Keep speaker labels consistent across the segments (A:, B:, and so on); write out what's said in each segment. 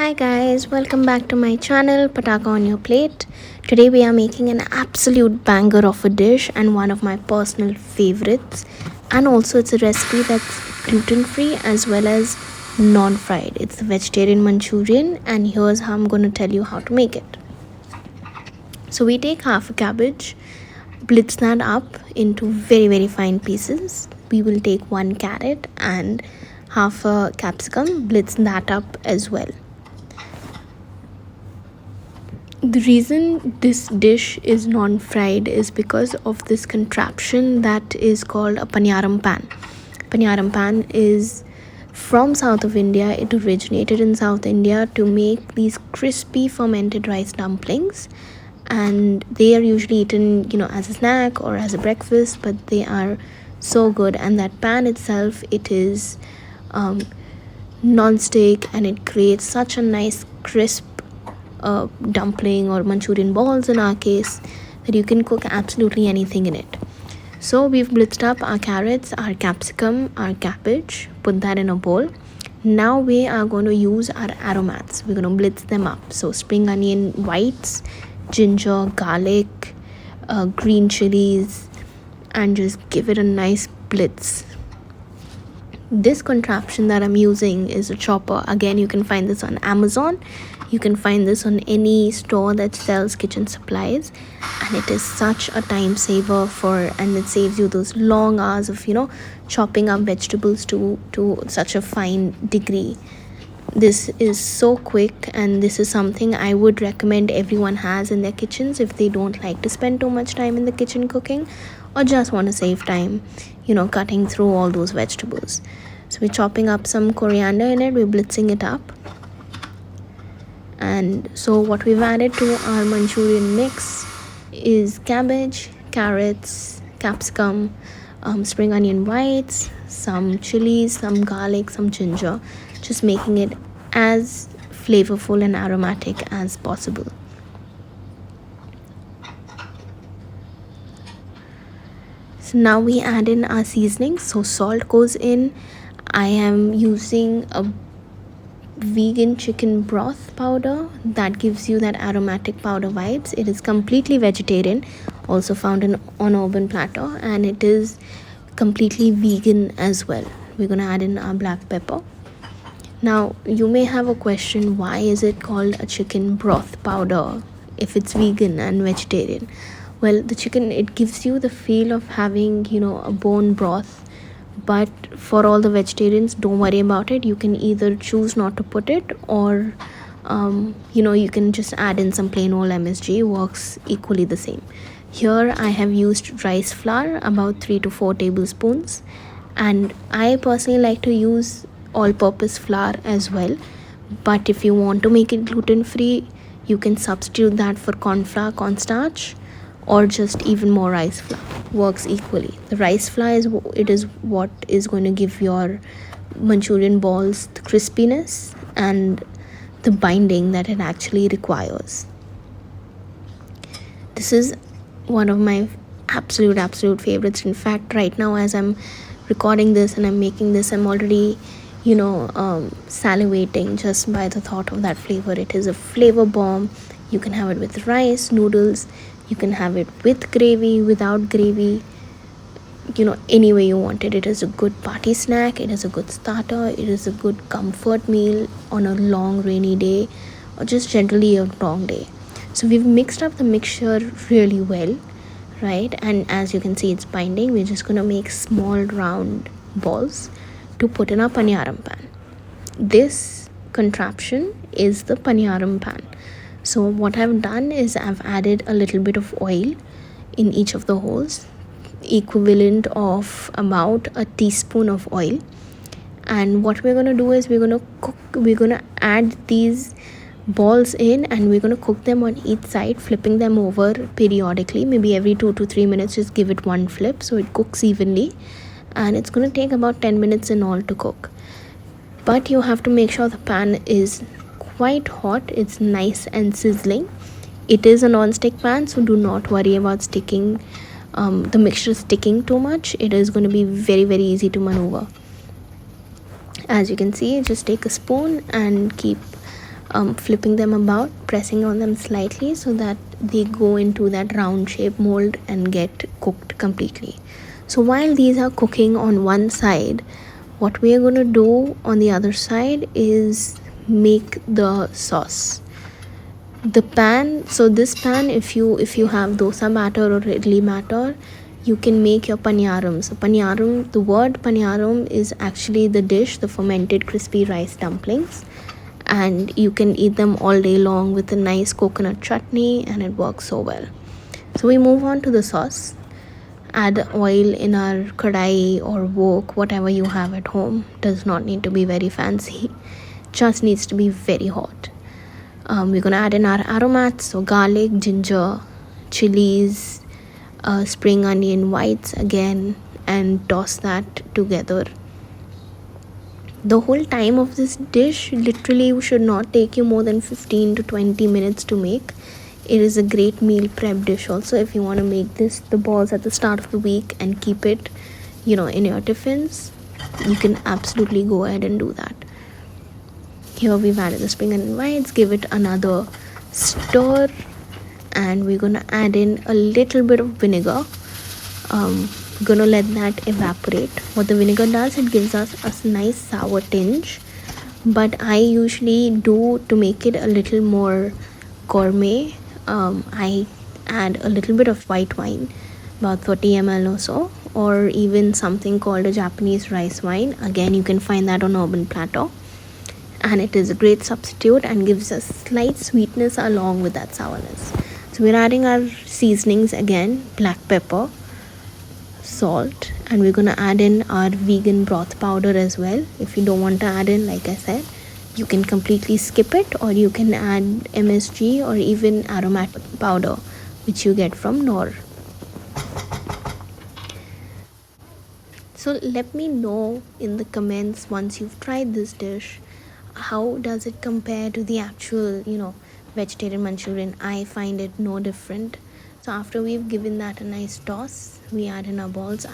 A: Hi guys, welcome back to my channel Pataka on your plate. Today we are making an absolute banger of a dish and one of my personal favorites, and also it's a recipe that's gluten free as well as non-fried. It's the vegetarian Manchurian, and here's how I'm going to tell you how to make it. So we take half a cabbage, blitz that up into very fine pieces. We will take one carrot and half a capsicum, blitz that up as well. The reason this dish is non-fried is because of this contraption that is called a paniyaram pan. Paniyaram pan is from south of India. It originated in South India to make these crispy fermented rice dumplings, and they are usually eaten as a snack or as a breakfast, but they are so good. And that pan itself, it is non-stick, and it creates such a nice crisp dumpling or Manchurian balls in our case, that you can cook absolutely anything in it. So we've blitzed up our carrots, our capsicum, our cabbage, put that in a bowl. Now we are going to use our aromats. We're going to blitz them up. So spring onion whites, ginger, garlic, green chillies, and just give it a nice blitz. This contraption that I'm using is a chopper. Again, you can find this on Amazon. You can find this on any store that sells kitchen supplies, and it is such a time saver and it saves you those long hours of chopping up vegetables to such a fine degree. This is so quick, and this is something I would recommend everyone has in their kitchens if they don't like to spend too much time in the kitchen cooking, or just want to save time cutting through all those vegetables. So we're chopping up some coriander in it, we're blitzing it up. And so what we've added to our Manchurian mix is cabbage, carrots, capsicum, spring onion whites, some chilies, some garlic, some ginger, just making it as flavorful and aromatic as possible. So now we add in our seasoning. So salt goes in. I am using a vegan chicken broth powder that gives you that aromatic powder vibes. It is completely vegetarian, also found on Urban Platter, and it is completely vegan as well. We're going to add in our black pepper. Now you may have a question, why is it called a chicken broth powder if it's vegan and vegetarian? Well, the chicken, it gives you the feel of having a bone broth. But for all the vegetarians, don't worry about it. You can either choose not to put it, or you can just add in some plain old MSG. Works equally the same. Here I have used rice flour, about 3 to 4 tablespoons, and I personally like to use all-purpose flour as well. But if you want to make it gluten-free, you can substitute that for corn flour, cornstarch, or just even more rice flour. Works equally. The rice flour is what is going to give your Manchurian balls the crispiness and the binding that it actually requires. This is one of my absolute favorites. In fact, right now as I'm recording this and I'm making this, I'm already salivating just by the thought of that flavor. It is a flavor bomb. You can have it with rice, noodles. You can have it with gravy, without gravy, any way you want it. It is a good party snack. It is a good starter. It is a good comfort meal on a long rainy day, or just generally a long day. So we've mixed up the mixture really well, right? And as you can see, it's binding. We're just going to make small round balls to put in our paniyaram pan. This contraption is the paniyaram pan. So what I've done is I've added a little bit of oil in each of the holes, equivalent of about a teaspoon of oil. And what we're going to do is we're going to add these balls in, and we're going to cook them on each side, flipping them over periodically, maybe every 2 to 3 minutes. Just give it one flip so it cooks evenly, and it's going to take about 10 minutes in all to cook. But you have to make sure the pan is quite hot. It's nice and sizzling. It is a non-stick pan, so do not worry about the mixture sticking too much. It is going to be very easy to maneuver. As you can see, just take a spoon and keep flipping them about, pressing on them slightly so that they go into that round shape mold and get cooked completely. So while these are cooking on one side, what we are going to do on the other side is make the sauce. The pan, so this pan, if you have dosa batter or idli batter, you can make your paniyaram. So paniyaram, the word paniyaram is actually the dish, the fermented crispy rice dumplings, and you can eat them all day long with a nice coconut chutney, and it works so well. So we move on to the sauce. Add oil in our kadai or wok, whatever you have at home. Does not need to be very fancy, just needs to be very hot. We're gonna add in our aromats, so garlic, ginger, chillies, spring onion whites again, and toss that together. The whole time of this dish literally should not take you more than 15 to 20 minutes to make. It is a great meal prep dish also if you want to make the balls at the start of the week and keep it, in your tiffins. You can absolutely go ahead and do that. Here we've added the spring onion whites, give it another stir, and we're gonna add in a little bit of vinegar. Gonna let that evaporate. What the vinegar does, it gives us a nice sour tinge, but I usually do, to make it a little more gourmet, I add a little bit of white wine, about 30 ml or so, or even something called a Japanese rice wine. Again, you can find that on Urban Platter, and it is a great substitute and gives us slight sweetness along with that sourness. So we're adding our seasonings again, black pepper, salt, and we're gonna add in our vegan broth powder as well. If you don't want to add in, like I said, you can completely skip it, or you can add MSG or even aromat powder, which you get from Knorr. So let me know in the comments once you've tried this dish, how does it compare to the actual, vegetarian Manchurian? I find it no different. So after we've given that a nice toss, we add in our balls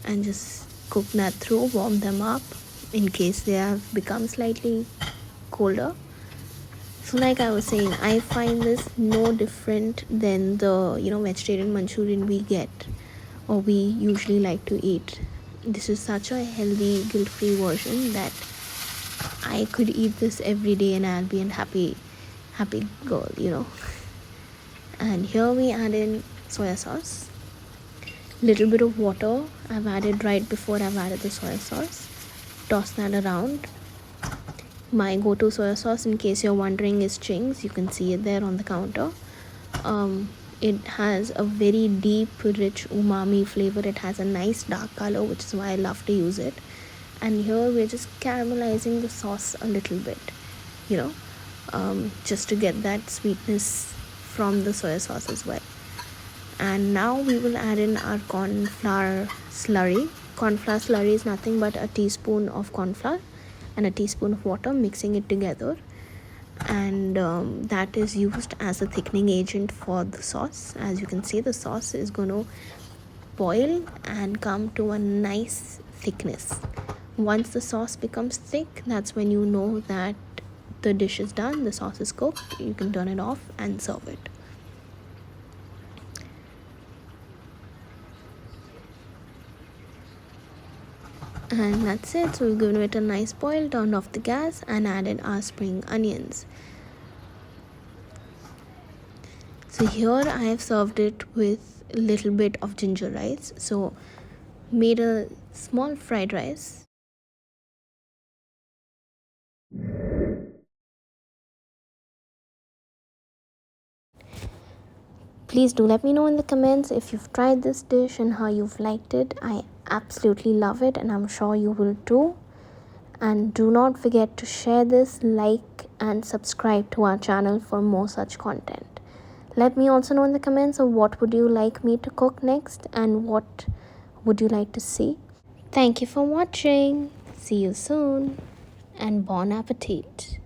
A: and just cook that through, warm them up in case they have become slightly colder. So like I was saying, I find this no different than the vegetarian Manchurian we get or we usually like to eat. This is such a healthy, guilt-free version that I could eat this every day and I'll be a happy girl, And here we add in soya sauce, little bit of water I've added right before I've added the soya sauce. Toss that around. My go-to soya sauce, in case you're wondering, is Ching's. You can see it there on the counter. It has a very deep, rich umami flavor. It has a nice dark color, which is why I love to use it. And here we're just caramelizing the sauce a little bit, just to get that sweetness from the soya sauce as well. And now we will add in our corn flour slurry. Corn flour slurry is nothing but a teaspoon of corn flour and a teaspoon of water, mixing it together, and that is used as a thickening agent for the sauce. As you can see, the sauce is going to boil and come to a nice thickness. Once the sauce becomes thick, that's when you know that the dish is done, the sauce is cooked. You can turn it off and serve it. And that's it. So we've given it a nice boil, turned off the gas, and added our spring onions. So here I have served it with a little bit of ginger rice. So made a small fried rice. Please do let me know in the comments if you've tried this dish and how you've liked it. I absolutely love it, and I'm sure you will too. And do not forget to share this, like, and subscribe to our channel for more such content. Let me also know in the comments of what would you like me to cook next and what would you like to see. Thank you for watching. See you soon and bon appetit.